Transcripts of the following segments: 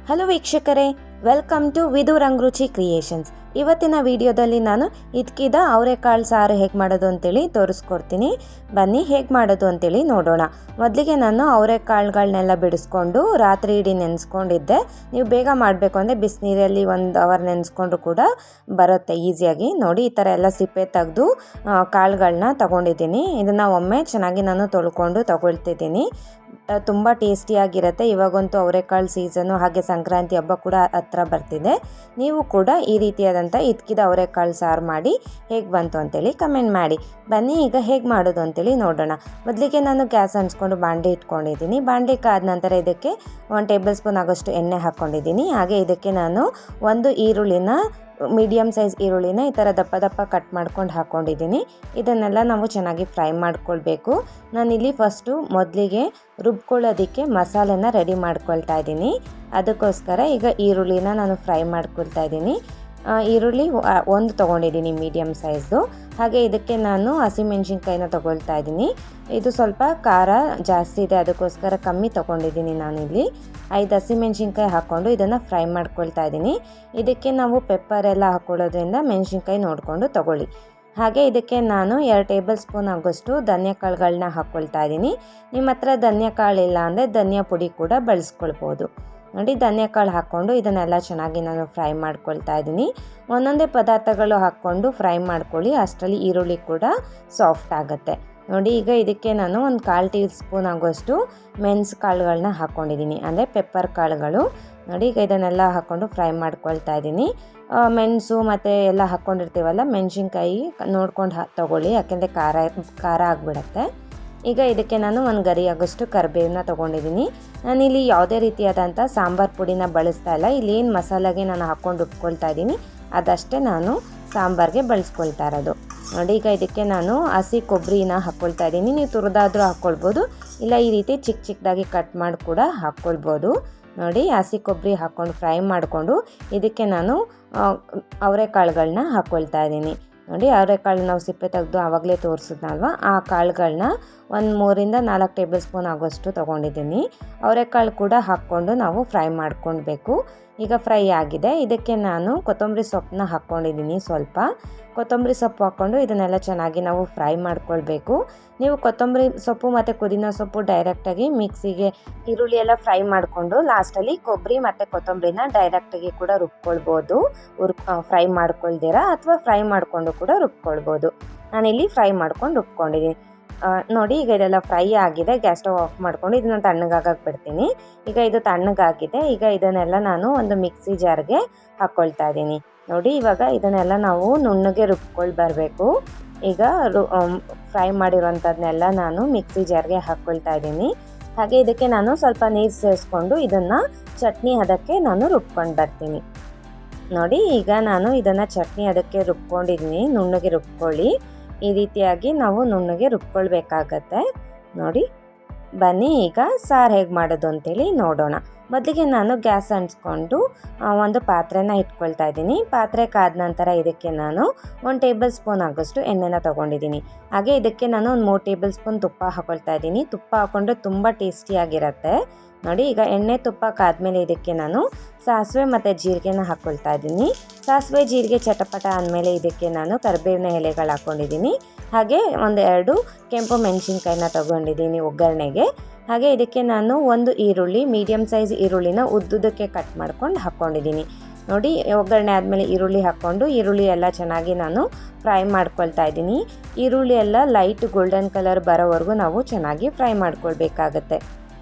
Hello ವೀಕ್ಷಕರೇ, welcome to ವಿದು ರಂಗರುಚಿ creations. ಇವತ್ತಿನ ವಿಡಿಯೋದಲ್ಲಿ ನಾನು ಇದ್ಕಿದ ಅವರೆಕಾಳು ಸಾರು ಹೇಗೆ ಮಾಡೋದು ಅಂತೇಳಿ ತೋರಿಸ್ಕೊಡ್ತೀನಿ. ಬನ್ನಿ ಹೇಗೆ ಮಾಡೋದು ಅಂತೇಳಿ ನೋಡೋಣ. ಮೊದಲಿಗೆ ನಾನು ಅವರೆಕಾಳುಗಳನ್ನೆಲ್ಲ ಬಿಡಿಸ್ಕೊಂಡು ರಾತ್ರಿ ಇಡೀ ನೆನೆಸ್ಕೊಂಡಿದ್ದೆ. ನೀವು ಬೇಗ ಮಾಡಬೇಕು ಅಂದರೆ ಬಿಸಿನೀರಲ್ಲಿ 1 ಅವರ್ ನೆನೆಸ್ಕೊಂಡ್ರು ಕೂಡ ಬರುತ್ತೆ ಈಸಿಯಾಗಿ. ನೋಡಿ, ಈ ಥರ ಎಲ್ಲ ಸಿಪ್ಪೆ ತೆಗೆದು ಕಾಳುಗಳನ್ನ ತಗೊಂಡಿದ್ದೀನಿ. ಇದನ್ನು ಒಮ್ಮೆ ಚೆನ್ನಾಗಿ ನಾನು ತೊಳ್ಕೊಂಡು ತಗೊಳ್ತಿದ್ದೀನಿ. ತುಂಬ ಟೇಸ್ಟಿಯಾಗಿರುತ್ತೆ. ಇವಾಗಂತೂ ಅವರೆಕಾಳು ಸೀಸನು, ಹಾಗೆ ಸಂಕ್ರಾಂತಿ ಹಬ್ಬ ಕೂಡ ಹತ್ರ ಬರ್ತಿದೆ. ನೀವು ಕೂಡ ಈ ರೀತಿಯಾದಂಥ ಇದ್ಕಿದ ಅವರೆಕಾಳು ಸಾರು ಮಾಡಿ ಹೇಗೆ ಬಂತು ಅಂತೇಳಿ ಕಮೆಂಟ್ ಮಾಡಿ. ಬನ್ನಿ ಈಗ ಹೇಗೆ ಮಾಡೋದು ಅಂತೇಳಿ ನೋಡೋಣ. ಮೊದಲಿಗೆ ನಾನು ಗ್ಯಾಸ್ ಹಂಚ್ಕೊಂಡು ಬಾಣಲೆ ಇಟ್ಕೊಂಡಿದ್ದೀನಿ. ಬಾಣಲೆ ಕಾದ ನಂತರ ಇದಕ್ಕೆ 1 ಟೇಬಲ್ ಸ್ಪೂನ್ ಆಗೋಷ್ಟು ಎಣ್ಣೆ ಹಾಕ್ಕೊಂಡಿದ್ದೀನಿ. ಹಾಗೆ ಇದಕ್ಕೆ ನಾನು 1 ಈರುಳ್ಳಿನ, ಮೀಡಿಯಮ್ ಸೈಜ್ ಈರುಳ್ಳಿನ ಈ ಥರ ದಪ್ಪ ದಪ್ಪ ಕಟ್ ಮಾಡ್ಕೊಂಡು ಹಾಕ್ಕೊಂಡಿದ್ದೀನಿ. ಇದನ್ನೆಲ್ಲ ನಾವು ಚೆನ್ನಾಗಿ ಫ್ರೈ ಮಾಡ್ಕೊಳ್ಬೇಕು. ನಾನಿಲ್ಲಿ ಮೊದಲಿಗೆ ರುಬ್ಕೊಳ್ಳೋದಕ್ಕೆ ಮಸಾಲೆನ ರೆಡಿ ಮಾಡ್ಕೊಳ್ತಾ ಇದ್ದೀನಿ. ಅದಕ್ಕೋಸ್ಕರ ಈಗ ಈರುಳ್ಳಿನ ನಾನು ಫ್ರೈ ಮಾಡ್ಕೊಳ್ತಾ ಇದ್ದೀನಿ. ಈರುಳ್ಳಿ 1 ತೊಗೊಂಡಿದ್ದೀನಿ ಮೀಡಿಯಮ್ ಸೈಜ್ದು. ಹಾಗೆ ಇದಕ್ಕೆ ನಾನು ಹಸಿಮೆಣ್ಸಿನ್ಕಾಯಿನ ತೊಗೊಳ್ತಾ ಇದ್ದೀನಿ. ಇದು ಸ್ವಲ್ಪ ಖಾರ ಜಾಸ್ತಿ ಇದೆ, ಅದಕ್ಕೋಸ್ಕರ ಕಮ್ಮಿ ತೊಗೊಂಡಿದ್ದೀನಿ ನಾನಿಲ್ಲಿ. 5 ಹಸಿಮೆಣ್ಸಿನ್ಕಾಯಿ ಹಾಕ್ಕೊಂಡು ಇದನ್ನು ಫ್ರೈ ಮಾಡ್ಕೊಳ್ತಾ ಇದ್ದೀನಿ. ಇದಕ್ಕೆ ನಾವು ಪೆಪ್ಪರ್ ಎಲ್ಲ ಹಾಕ್ಕೊಳ್ಳೋದ್ರಿಂದ ಮೆಣಸಿನ್ಕಾಯಿ ನೋಡಿಕೊಂಡು ತೊಗೊಳ್ಳಿ. ಹಾಗೆ ಇದಕ್ಕೆ ನಾನು 2 ಟೇಬಲ್ ಸ್ಪೂನ್ ಆಗೋಷ್ಟು ಧನಿಯಾ ಕಾಳುಗಳನ್ನ ಹಾಕ್ಕೊಳ್ತಾ ಇದ್ದೀನಿ. ನಿಮ್ಮ ಹತ್ರ ಧನಿಯಾ ಕಾಳು ಇಲ್ಲ ಅಂದರೆ ಧನಿಯಾ ಪುಡಿ ಕೂಡ ಬಳಸ್ಕೊಳ್ಬೋದು. ನೋಡಿ, ಧನಿಯಾ ಕಾಳು ಹಾಕ್ಕೊಂಡು ಇದನ್ನೆಲ್ಲ ಚೆನ್ನಾಗಿ ನಾನು ಫ್ರೈ ಮಾಡ್ಕೊಳ್ತಾ ಇದ್ದೀನಿ. ಒಂದೊಂದೇ ಪದಾರ್ಥಗಳು ಹಾಕ್ಕೊಂಡು ಫ್ರೈ ಮಾಡ್ಕೊಳ್ಳಿ, ಅಷ್ಟರಲ್ಲಿ ಈರುಳ್ಳಿ ಕೂಡ ಸಾಫ್ಟ್ ಆಗುತ್ತೆ. ನೋಡಿ, ಈಗ ಇದಕ್ಕೆ ನಾನು 1/4 ಟೀ ಸ್ಪೂನ್ ಆಗೋಷ್ಟು ಮೆಣಸು ಕಾಳುಗಳನ್ನ ಹಾಕ್ಕೊಂಡಿದ್ದೀನಿ, ಅಂದರೆ ಪೆಪ್ಪರ್ ಕಾಳುಗಳು. ನೋಡಿ, ಈಗ ಇದನ್ನೆಲ್ಲ ಹಾಕ್ಕೊಂಡು ಫ್ರೈ ಮಾಡ್ಕೊಳ್ತಾ ಇದ್ದೀನಿ. ಮೆಣಸು ಮತ್ತು ಎಲ್ಲ ಹಾಕ್ಕೊಂಡಿರ್ತೀವಲ್ಲ, ಮೆಣಸಿನ್ಕಾಯಿ ನೋಡ್ಕೊಂಡು ತೊಗೊಳ್ಳಿ, ಯಾಕೆಂದರೆ ಖಾರ ಆಗಿಬಿಡತ್ತೆ. ಈಗ ಇದಕ್ಕೆ ನಾನು 1 ಗರಿ ಆಗೋಷ್ಟು ಕರಿಬೇವನ್ನ ತೊಗೊಂಡಿದ್ದೀನಿ. ನಾನಿಲ್ಲಿ ಯಾವುದೇ ರೀತಿಯಾದಂಥ ಸಾಂಬಾರು ಪುಡಿನ ಬಳಸ್ತಾ ಇಲ್ಲ. ಇಲ್ಲಿ ಏನು ಮಸಾಲೆಗೆ ನಾನು ಹಾಕ್ಕೊಂಡು ರುಬ್ಕೊಳ್ತಾ ಇದ್ದೀನಿ ಅದಷ್ಟೇ ನಾನು ಸಾಂಬಾರಿಗೆ ಬಳಸ್ಕೊಳ್ತಾ ಇರೋದು. ನೋಡಿ, ಈಗ ಇದಕ್ಕೆ ನಾನು ಹಸಿ ಕೊಬ್ಬರಿನ ಹಾಕ್ಕೊಳ್ತಾ ಇದ್ದೀನಿ. ನೀವು ತುರಿದಾದರೂ ಹಾಕ್ಕೊಳ್ಬೋದು, ಇಲ್ಲ ಈ ರೀತಿ ಚಿಕ್ಕ ಚಿಕ್ಕದಾಗಿ ಕಟ್ ಮಾಡಿ ಕೂಡ ಹಾಕ್ಕೊಳ್ಬೋದು. ನೋಡಿ, ಹಸಿ ಕೊಬ್ಬರಿ ಹಾಕ್ಕೊಂಡು ಫ್ರೈ ಮಾಡಿಕೊಂಡು ಇದಕ್ಕೆ ನಾನು ಅವರೆಕಾಳುಗಳನ್ನ ಹಾಕ್ಕೊಳ್ತಾ ಇದ್ದೀನಿ. ನೋಡಿ, ಅವರೆಕಾಳು ನಾವು ಸಿಪ್ಪೆ ತೆಗೆದು ಆವಾಗಲೇ ತೋರಿಸಿದ್ನಲ್ವ, ಆ ಕಾಳುಗಳನ್ನ 3 ಇಂದ 4 ಟೇಬಲ್ ಸ್ಪೂನ್ ಆಗೋಷ್ಟು ತೊಗೊಂಡಿದ್ದೀನಿ. ಅವರೆಕಾಳು ಕೂಡ ಹಾಕ್ಕೊಂಡು ನಾವು ಫ್ರೈ ಮಾಡ್ಕೊಳ್ಬೇಕು. ಈಗ ಫ್ರೈ ಆಗಿದೆ. ಇದಕ್ಕೆ ನಾನು ಕೊತ್ತಂಬರಿ ಸೊಪ್ಪನ್ನ ಹಾಕ್ಕೊಂಡಿದ್ದೀನಿ. ಸ್ವಲ್ಪ ಕೊತ್ತಂಬರಿ ಸೊಪ್ಪು ಹಾಕ್ಕೊಂಡು ಇದನ್ನೆಲ್ಲ ಚೆನ್ನಾಗಿ ನಾವು ಫ್ರೈ ಮಾಡ್ಕೊಳ್ಬೇಕು. ನೀವು ಕೊತ್ತಂಬರಿ ಸೊಪ್ಪು ಮತ್ತು ಪುದೀನ ಸೊಪ್ಪು ಡೈರೆಕ್ಟಾಗಿ ಮಿಕ್ಸಿಗೆ ಈರುಳ್ಳಿ ಎಲ್ಲ ಫ್ರೈ ಮಾಡಿಕೊಂಡು ಲಾಸ್ಟಲ್ಲಿ ಕೊಬ್ಬರಿ ಮತ್ತು ಕೊತ್ತಂಬರಿನ ಡೈರೆಕ್ಟಾಗಿ ಕೂಡ ರುಬ್ಕೊಳ್ಬೋದು. ಫ್ರೈ ಮಾಡ್ಕೊಳ್ದಿರ ಅಥವಾ ಫ್ರೈ ಮಾಡಿಕೊಂಡು ಕೂಡ ರುಬ್ಕೊಳ್ಬೋದು. ನಾನಿಲ್ಲಿ ಫ್ರೈ ಮಾಡ್ಕೊಂಡು ರುಬ್ಕೊಂಡಿದ್ದೀನಿ. ನೋಡಿ, ಈಗ ಇದೆಲ್ಲ ಫ್ರೈ ಆಗಿದೆ. ಗ್ಯಾಸ್ ಸ್ಟವ್ ಆಫ್ ಮಾಡ್ಕೊಂಡು ಇದನ್ನು ತಣ್ಣಗಾಗಕ್ಕೆ ಬಿಡ್ತೀನಿ. ಈಗ ಇದು ತಣ್ಣಗಾಗಿದೆ. ಈಗ ಇದನ್ನೆಲ್ಲ ನಾನು ಒಂದು ಮಿಕ್ಸಿ ಜಾರ್ಗೆ ಹಾಕ್ಕೊಳ್ತಾ ಇದ್ದೀನಿ. ನೋಡಿ, ಇವಾಗ ಇದನ್ನೆಲ್ಲ ನಾವು ನುಣ್ಣಗೆ ಬರಬೇಕು. ಈಗ ಫ್ರೈ ಮಾಡಿರೋಂಥದ್ದನ್ನೆಲ್ಲ ನಾನು ಮಿಕ್ಸಿ ಜಾರ್ಗೆ ಹಾಕ್ಕೊಳ್ತಾ ಇದ್ದೀನಿ. ಹಾಗೆ ಇದಕ್ಕೆ ನಾನು ಸ್ವಲ್ಪ ನೀರು ಸೇರಿಸ್ಕೊಂಡು ಇದನ್ನು ಚಟ್ನಿ ಹದಕ್ಕೆ ನಾನು ರುಬ್ಕೊಂಡು ಬರ್ತೀನಿ. ನೋಡಿ, ಈಗ ನಾನು ಇದನ್ನು ಚಟ್ನಿ ಅದಕ್ಕೆ ರುಬ್ಕೊಂಡಿದ್ದೀನಿ. ನುಣ್ಣಗೆ ರುಬ್ಕೊಳ್ಳಿ. ಈ ರೀತಿಯಾಗಿ ನಾವು ನುಣ್ಣಗೆ ರುಬ್ಕೊಳ್ಬೇಕಾಗತ್ತೆ. ನೋಡಿ, ಬನ್ನಿ ಈಗ ಸಾರು ಹೇಗೆ ಮಾಡೋದು ಅಂತೇಳಿ ನೋಡೋಣ. ಮೊದಲಿಗೆ ನಾನು ಗ್ಯಾಸ್ ಅಂಟಿಸ್ಕೊಂಡು ಒಂದು ಪಾತ್ರೆನ ಇಟ್ಕೊಳ್ತಾ ಇದ್ದೀನಿ. ಪಾತ್ರೆ ಕಾದ ನಂತರ ಇದಕ್ಕೆ ನಾನು 1 ಟೇಬಲ್ ಸ್ಪೂನ್ ಆಗೋಷ್ಟು ಎಣ್ಣೆನ ತೊಗೊಂಡಿದ್ದೀನಿ. ಹಾಗೆ ಇದಕ್ಕೆ ನಾನು 3 ಟೇಬಲ್ ಸ್ಪೂನ್ ತುಪ್ಪ ಹಾಕ್ಕೊಳ್ತಾ ಇದ್ದೀನಿ. ತುಪ್ಪ ಹಾಕ್ಕೊಂಡ್ರೆ ತುಂಬ ಟೇಸ್ಟಿಯಾಗಿರುತ್ತೆ. ನೋಡಿ, ಈಗ ಎಣ್ಣೆ ತುಪ್ಪ ಕಾದ್ಮೇಲೆ ಇದಕ್ಕೆ ನಾನು ಸಾಸಿವೆ ಮತ್ತು ಜೀರಿಗೆನ ಹಾಕ್ಕೊಳ್ತಾ ಇದ್ದೀನಿ. ಸಾಸಿವೆ ಜೀರಿಗೆ ಚಟಪಟ ಅಂದಮೇಲೆ ಇದಕ್ಕೆ ನಾನು ಕರಿಬೇವಿನ ಎಲೆಗಳು ಹಾಕ್ಕೊಂಡಿದ್ದೀನಿ. ಹಾಗೆ 2 ಕೆಂಪು ಮೆಣಸಿನ್ಕಾಯಿನ ತೊಗೊಂಡಿದ್ದೀನಿ ಒಗ್ಗರಣೆಗೆ. ಹಾಗೆ ಇದಕ್ಕೆ ನಾನು 1 ಈರುಳ್ಳಿ, ಮೀಡಿಯಮ್ ಸೈಜ್ ಈರುಳ್ಳಿನ ಉದ್ದುದಕ್ಕೆ ಕಟ್ ಮಾಡ್ಕೊಂಡು ಹಾಕ್ಕೊಂಡಿದ್ದೀನಿ. ನೋಡಿ, ಒಗ್ಗರಣೆ ಆದಮೇಲೆ ಈರುಳ್ಳಿ ಹಾಕ್ಕೊಂಡು ಈರುಳ್ಳಿ ಎಲ್ಲ ಚೆನ್ನಾಗಿ ನಾನು ಫ್ರೈ ಮಾಡ್ಕೊಳ್ತಾ ಇದ್ದೀನಿ. ಈರುಳ್ಳಿ ಎಲ್ಲ ಲೈಟ್ ಗೋಲ್ಡನ್ ಕಲರ್ ಬರೋವರೆಗೂ ನಾವು ಚೆನ್ನಾಗಿ ಫ್ರೈ ಮಾಡ್ಕೊಳ್ಬೇಕಾಗತ್ತೆ.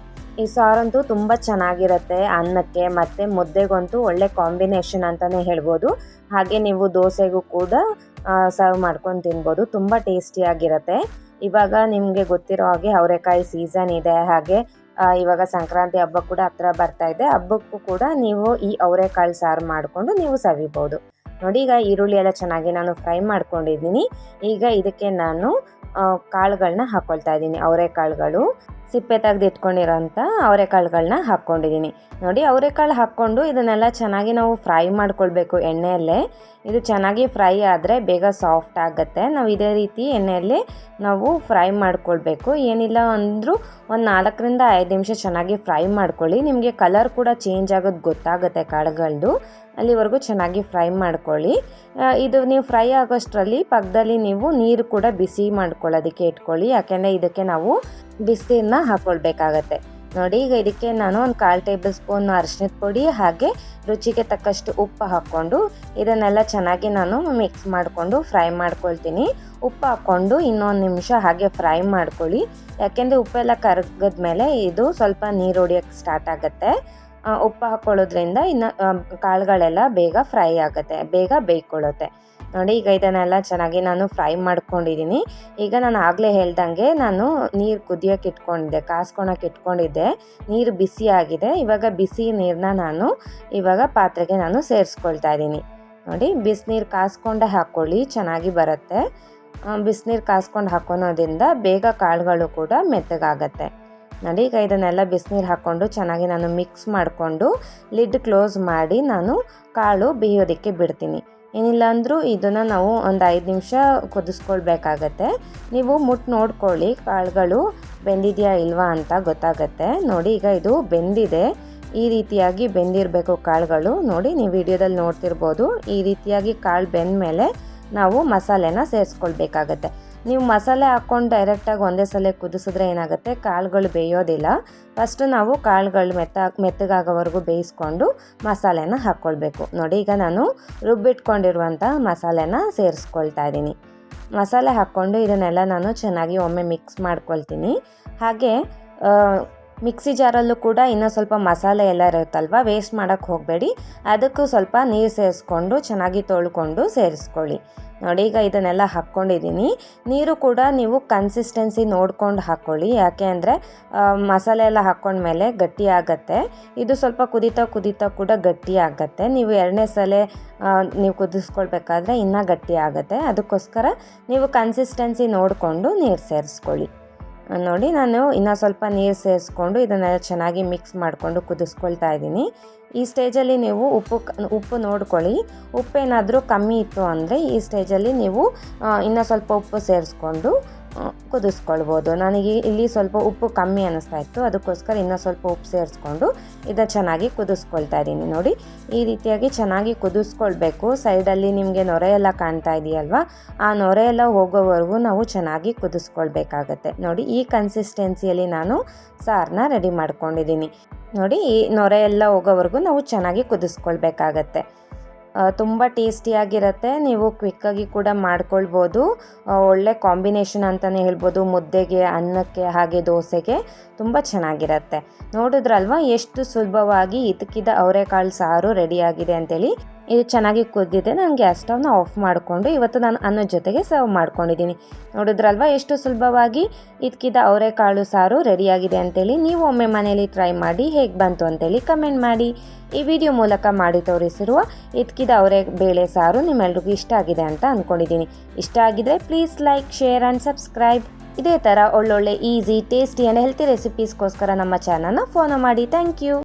ಈ ಸಾರಂತೂ ತುಂಬ ಚೆನ್ನಾಗಿರುತ್ತೆ. ಅನ್ನಕ್ಕೆ ಮತ್ತು ಮುದ್ದೆಗಂತೂ ಒಳ್ಳೆ ಕಾಂಬಿನೇಷನ್ ಅಂತಲೇ ಹೇಳ್ಬೋದು. ಹಾಗೆ ನೀವು ದೋಸೆಗೂ ಕೂಡ ಸರ್ವ್ ಮಾಡ್ಕೊಂಡು ತಿನ್ಬೋದು. ತುಂಬ ಟೇಸ್ಟಿಯಾಗಿರುತ್ತೆ. ಇವಾಗ ನಿಮಗೆ ಗೊತ್ತಿರೋ ಹಾಗೆ ಅವರೆಕಾಯಿ ಸೀಸನ್ ಇದೆ. ಹಾಗೆ ಇವಾಗ ಸಂಕ್ರಾಂತಿ ಹಬ್ಬ ಕೂಡ ಹತ್ರ ಬರ್ತಾ ಇದೆ. ಹಬ್ಬಕ್ಕೂ ಕೂಡ ನೀವು ಈ ಅವರೆಕಾಳು ಸಾರು ಮಾಡಿಕೊಂಡು ನೀವು ಸವಿಬೋದು. ನೋಡಿ, ಈಗ ಈರುಳ್ಳಿ ಎಲ್ಲ ಚೆನ್ನಾಗಿ ನಾನು ಫ್ರೈ ಮಾಡ್ಕೊಂಡಿದ್ದೀನಿ. ಈಗ ಇದಕ್ಕೆ ನಾನು ಕಾಳುಗಳನ್ನ ಹಾಕ್ಕೊಳ್ತಾ ಇದ್ದೀನಿ. ಅವರೆಕಾಳುಗಳು ಸಿಪ್ಪೆ ತೆಗೆದು ಇಟ್ಕೊಂಡಿರೋಂಥ ಅವರೆಕಾಳುಗಳನ್ನ ಹಾಕ್ಕೊಂಡಿದ್ದೀನಿ. ನೋಡಿ ಅವರೆಕಾಳು ಹಾಕ್ಕೊಂಡು ಇದನ್ನೆಲ್ಲ ಚೆನ್ನಾಗಿ ನಾವು ಫ್ರೈ ಮಾಡ್ಕೊಳ್ಬೇಕು ಎಣ್ಣೆಯಲ್ಲೇ. ಇದು ಚೆನ್ನಾಗಿ ಫ್ರೈ ಆದರೆ ಬೇಗ ಸಾಫ್ಟ್ ಆಗುತ್ತೆ. ನಾವು ಇದೇ ರೀತಿ ಎಣ್ಣೆಯಲ್ಲಿ ನಾವು ಫ್ರೈ ಮಾಡ್ಕೊಳ್ಬೇಕು. ಏನಿಲ್ಲ ಅಂದರೂ ಒಂದು 4ರಿಂದ 5 ನಿಮಿಷ ಚೆನ್ನಾಗಿ ಫ್ರೈ ಮಾಡ್ಕೊಳ್ಳಿ. ನಿಮಗೆ ಕಲರ್ ಕೂಡ ಚೇಂಜ್ ಆಗೋದು ಗೊತ್ತಾಗುತ್ತೆ ಕಾಳುಗಳದ್ದು. ಅಲ್ಲಿವರೆಗೂ ಚೆನ್ನಾಗಿ ಫ್ರೈ ಮಾಡ್ಕೊಳ್ಳಿ. ಇದು ನೀವು ಫ್ರೈ ಆಗೋಷ್ಟರಲ್ಲಿ ಪಕ್ಕದಲ್ಲಿ ನೀವು ನೀರು ಕೂಡ ಬಿಸಿ ಮಾಡ್ಕೊಳ್ಳೋದಕ್ಕೆ ಇಟ್ಕೊಳ್ಳಿ. ಯಾಕೆಂದರೆ ಇದಕ್ಕೆ ನಾವು ಬಿಸಿನೀರನ್ನ ಹಾಕ್ಕೊಳ್ಬೇಕಾಗತ್ತೆ. ನೋಡಿ ಈಗ ಇದಕ್ಕೆ ನಾನು ಒಂದು 1/4 ಟೇಬಲ್ ಸ್ಪೂನ್ ಅರಿಶಿಣದ ಪುಡಿ ಹಾಗೆ ರುಚಿಗೆ ತಕ್ಕಷ್ಟು ಉಪ್ಪು ಹಾಕ್ಕೊಂಡು ಇದನ್ನೆಲ್ಲ ಚೆನ್ನಾಗಿ ನಾನು ಮಿಕ್ಸ್ ಮಾಡಿಕೊಂಡು ಫ್ರೈ ಮಾಡ್ಕೊಳ್ತೀನಿ. ಉಪ್ಪು ಹಾಕ್ಕೊಂಡು ಇನ್ನೊಂದು ನಿಮಿಷ ಹಾಗೆ ಫ್ರೈ ಮಾಡ್ಕೊಳ್ಳಿ. ಯಾಕೆಂದರೆ ಉಪ್ಪೆಲ್ಲ ಕರಗಿದ್ಮೇಲೆ ಇದು ಸ್ವಲ್ಪ ನೀರು ಹೊಡಿಯೋಕ್ಕೆ ಸ್ಟಾರ್ಟ್ ಆಗುತ್ತೆ. ಉಪ್ಪು ಹಾಕ್ಕೊಳ್ಳೋದ್ರಿಂದ ಇನ್ನು ಕಾಳುಗಳೆಲ್ಲ ಬೇಗ ಫ್ರೈ ಆಗುತ್ತೆ, ಬೇಗ ಬೇಯ್ಕೊಳ್ಳುತ್ತೆ. ನೋಡಿ ಈಗ ಇದನ್ನೆಲ್ಲ ಚೆನ್ನಾಗಿ ನಾನು ಫ್ರೈ ಮಾಡ್ಕೊಂಡಿದ್ದೀನಿ. ಈಗ ನಾನು ಆಗಲೇ ಹೇಳ್ದಂಗೆ ನಾನು ನೀರು ಕುದಿಯೋಕೆ ಇಟ್ಕೊಂಡಿದ್ದೆ, ಕಾಸ್ಕೊಳಕ್ಕೆ ಇಟ್ಕೊಂಡಿದ್ದೆ. ನೀರು ಬಿಸಿ ಆಗಿದೆ. ಇವಾಗ ಬಿಸಿ ನೀರನ್ನ ನಾನು ಇವಾಗ ಪಾತ್ರೆಗೆ ನಾನು ಸೇರಿಸ್ಕೊಳ್ತಾ ಇದ್ದೀನಿ. ನೋಡಿ ಬಿಸಿನೀರು ಕಾಸ್ಕೊಂಡೇ ಹಾಕ್ಕೊಳ್ಳಿ, ಚೆನ್ನಾಗಿ ಬರುತ್ತೆ. ಬಿಸಿನೀರು ಕಾಸ್ಕೊಂಡು ಹಾಕೋದ್ರಿಂದ ಬೇಗ ಕಾಳುಗಳು ಕೂಡ ಮೆತ್ತಗಾಗತ್ತೆ. ನೋಡಿ ಈಗ ಇದನ್ನೆಲ್ಲ ಬಿಸಿನೀರು ಹಾಕ್ಕೊಂಡು ಚೆನ್ನಾಗಿ ನಾನು ಮಿಕ್ಸ್ ಮಾಡಿಕೊಂಡು ಲಿಡ್ ಕ್ಲೋಸ್ ಮಾಡಿ ನಾನು ಕಾಳು ಬೇಯೋದಕ್ಕೆ ಬಿಡ್ತೀನಿ. ಏನಿಲ್ಲ ಅಂದರೂ ಇದನ್ನು ನಾವು ಒಂದು 5 ನಿಮಿಷ ಕುದಿಸ್ಕೊಳ್ಬೇಕಾಗತ್ತೆ. ನೀವು ಮುಟ್ಟು ನೋಡ್ಕೊಳ್ಳಿ ಕಾಳುಗಳು ಬೆಂದಿದೆಯಾ ಇಲ್ವಾ ಅಂತ ಗೊತ್ತಾಗತ್ತೆ. ನೋಡಿ ಈಗ ಇದು ಬೆಂದಿದೆ. ಈ ರೀತಿಯಾಗಿ ಬೆಂದಿರಬೇಕು ಕಾಳುಗಳು. ನೋಡಿ ನೀವು ವಿಡಿಯೋದಲ್ಲಿ ನೋಡ್ತಿರ್ಬೋದು. ಈ ರೀತಿಯಾಗಿ ಕಾಳು ಬೆಂದ ಮೇಲೆ ನಾವು ಮಸಾಲೆನ ಸೇರಿಸ್ಕೊಳ್ಬೇಕಾಗತ್ತೆ. ನೀವು ಮಸಾಲೆ ಹಾಕ್ಕೊಂಡು ಡೈರೆಕ್ಟಾಗಿ ಒಂದೇ ಸಲ ಕುದಿಸಿದ್ರೆ ಏನಾಗುತ್ತೆ, ಕಾಳುಗಳು ಬೇಯೋದಿಲ್ಲ. ಫಸ್ಟು ನಾವು ಕಾಳುಗಳು ಮೆತ್ತಗಾಗೋವರೆಗೂ ಬೇಯಿಸ್ಕೊಂಡು ಮಸಾಲೆನ ಹಾಕ್ಕೊಳ್ಬೇಕು. ನೋಡಿ ಈಗ ನಾನು ರುಬ್ಬಿಟ್ಕೊಂಡಿರುವಂಥ ಮಸಾಲೆನ ಸೇರಿಸ್ಕೊಳ್ತಾ ಇದ್ದೀನಿ. ಮಸಾಲೆ ಹಾಕ್ಕೊಂಡು ಇದನ್ನೆಲ್ಲ ನಾನು ಚೆನ್ನಾಗಿ ಒಮ್ಮೆ ಮಿಕ್ಸ್ ಮಾಡ್ಕೊಳ್ತೀನಿ. ಹಾಗೆ ಮಿಕ್ಸಿ ಜಾರಲ್ಲೂ ಕೂಡ ಇನ್ನೂ ಸ್ವಲ್ಪ ಮಸಾಲೆ ಎಲ್ಲ ಇರುತ್ತಲ್ವ, ವೇಸ್ಟ್ ಮಾಡೋಕ್ಕೆ ಹೋಗಬೇಡಿ. ಅದಕ್ಕೂ ಸ್ವಲ್ಪ ನೀರು ಸೇರಿಸ್ಕೊಂಡು ಚೆನ್ನಾಗಿ ತೊಳ್ಕೊಂಡು ಸೇರಿಸ್ಕೊಳ್ಳಿ. ನೋಡಿ ಈಗ ಇದನ್ನೆಲ್ಲ ಹಾಕ್ಕೊಂಡಿದ್ದೀನಿ. ನೀರು ಕೂಡ ನೀವು ಕನ್ಸಿಸ್ಟೆನ್ಸಿ ನೋಡ್ಕೊಂಡು ಹಾಕ್ಕೊಳ್ಳಿ. ಯಾಕೆ ಅಂದರೆ ಮಸಾಲೆ ಎಲ್ಲ ಹಾಕ್ಕೊಂಡ್ಮೇಲೆ ಗಟ್ಟಿ ಆಗುತ್ತೆ. ಇದು ಸ್ವಲ್ಪ ಕುದೀತಾ ಕೂಡ ಗಟ್ಟಿ ಆಗುತ್ತೆ. ನೀವು 2ನೇ ಸಲ ನೀವು ಕುದಿಸ್ಕೊಳ್ಬೇಕಾದ್ರೆ ಇನ್ನೂ ಗಟ್ಟಿ ಆಗುತ್ತೆ. ಅದಕ್ಕೋಸ್ಕರ ನೀವು ಕನ್ಸಿಸ್ಟೆನ್ಸಿ ನೋಡಿಕೊಂಡು ನೀರು ಸೇರಿಸ್ಕೊಳ್ಳಿ. ನೋಡಿ ನಾನು ಇನ್ನೂ ಸ್ವಲ್ಪ ನೀರು ಸೇರಿಸ್ಕೊಂಡು ಇದನ್ನೆಲ್ಲ ಚೆನ್ನಾಗಿ ಮಿಕ್ಸ್ ಮಾಡಿಕೊಂಡು ಕುದಿಸ್ಕೊಳ್ತಾ ಇದ್ದೀನಿ. ಈ ಸ್ಟೇಜಲ್ಲಿ ನೀವು ಉಪ್ಪು ನೋಡ್ಕೊಳ್ಳಿ. ಉಪ್ಪೇನಾದರೂ ಕಮ್ಮಿ ಇತ್ತು ಅಂದರೆ ಈ ಸ್ಟೇಜಲ್ಲಿ ನೀವು ಇನ್ನೂ ಸ್ವಲ್ಪ ಉಪ್ಪು ಸೇರಿಸ್ಕೊಂಡು ಕುದಿಸ್ಕೊಳ್ಬೋದು. ನನಗೆ ಇಲ್ಲಿ ಸ್ವಲ್ಪ ಉಪ್ಪು ಕಮ್ಮಿ ಅನ್ನಿಸ್ತಾ ಇತ್ತು, ಅದಕ್ಕೋಸ್ಕರ ಇನ್ನೂ ಸ್ವಲ್ಪ ಉಪ್ಪು ಸೇರಿಸ್ಕೊಂಡು ಇದನ್ನು ಚೆನ್ನಾಗಿ ಕುದಿಸ್ಕೊಳ್ತಾ ಇದ್ದೀನಿ. ನೋಡಿ ಈ ರೀತಿಯಾಗಿ ಚೆನ್ನಾಗಿ ಕುದಿಸ್ಕೊಳ್ಬೇಕು. ಸೈಡಲ್ಲಿ ನಿಮಗೆ ನೊರೆ ಎಲ್ಲ ಕಾಣ್ತಾ ಇದೆಯಲ್ವಾ, ಆ ನೊರೆ ಎಲ್ಲ ಹೋಗೋವರೆಗೂ ನಾವು ಚೆನ್ನಾಗಿ ಕುದಿಸ್ಕೊಳ್ಬೇಕಾಗತ್ತೆ. ನೋಡಿ ಈ ಕನ್ಸಿಸ್ಟೆನ್ಸಿಯಲ್ಲಿ ನಾನು ಸಾರನ್ನ ರೆಡಿ ಮಾಡ್ಕೊಂಡಿದ್ದೀನಿ. ನೋಡಿ ಈ ನೊರೆ ಎಲ್ಲ ಹೋಗೋವರೆಗೂ ನಾವು ಚೆನ್ನಾಗಿ ಕುದಿಸ್ಕೊಳ್ಬೇಕಾಗತ್ತೆ. ತುಂಬ ಟೇಸ್ಟಿಯಾಗಿರುತ್ತೆ. ನೀವು ಕ್ವಿಕ್ಕಾಗಿ ಕೂಡ ಮಾಡ್ಕೊಳ್ಬೋದು. ಒಳ್ಳೆ ಕಾಂಬಿನೇಷನ್ ಅಂತಲೇ ಹೇಳ್ಬೋದು. ಮುದ್ದೆಗೆ, ಅನ್ನಕ್ಕೆ, ಹಾಗೆ ದೋಸೆಗೆ ತುಂಬ ಚೆನ್ನಾಗಿರುತ್ತೆ. ನೋಡಿದ್ರಲ್ವ ಎಷ್ಟು ಸುಲಭವಾಗಿ ಇದಕ್ಕಿದ ಅವರೆಕಾಳು ಸಾರು ರೆಡಿಯಾಗಿದೆ ಅಂತೇಳಿ. ಇದು ಚೆನ್ನಾಗಿ ಕುದ್ದಿದೆ. ನಾನು ಗ್ಯಾಸ್ ಸ್ಟವ್ನ ಆಫ್ ಮಾಡಿಕೊಂಡು ಇವತ್ತು ನಾನು ಅನ್ನದ ಜೊತೆಗೆ ಸರ್ವ್ ಮಾಡ್ಕೊಂಡಿದ್ದೀನಿ. ನೋಡಿದ್ರಲ್ವ ಎಷ್ಟು ಸುಲಭವಾಗಿ ಇದಕ್ಕಿದ ಅವರೆಕಾಳು ಸಾರು ರೆಡಿಯಾಗಿದೆ ಅಂತೇಳಿ. ನೀವು ಒಮ್ಮೆ ಮನೇಲಿ ಟ್ರೈ ಮಾಡಿ ಹೇಗೆ ಬಂತು ಅಂತೇಳಿ ಕಮೆಂಟ್ ಮಾಡಿ. ಈ ವಿಡಿಯೋ ಮೂಲಕ ಮಾಡಿ ತೋರಿಸಿರುವ ಇದಕ್ಕಿದ ಅವರೆಬೇಳೆ ಸಾರು ನಿಮ್ಮೆಲ್ರಿಗೂ ಇಷ್ಟ ಆಗಿದೆ ಅಂತ ಅಂದ್ಕೊಂಡಿದ್ದೀನಿ. ಇಷ್ಟ ಆಗಿದ್ರೆ please like, share and subscribe. ಇದೇ ಥರ ಒಳ್ಳೊಳ್ಳೆ ಈಸಿ, ಟೇಸ್ಟಿ ಆ್ಯಂಡ್ ಹೆಲ್ತಿ ರೆಸಿಪೀಸ್ಗೋಸ್ಕರ ನಮ್ಮ ಚಾನಲ್ನ ಫಾಲೋ ಮಾಡಿ. Thank you.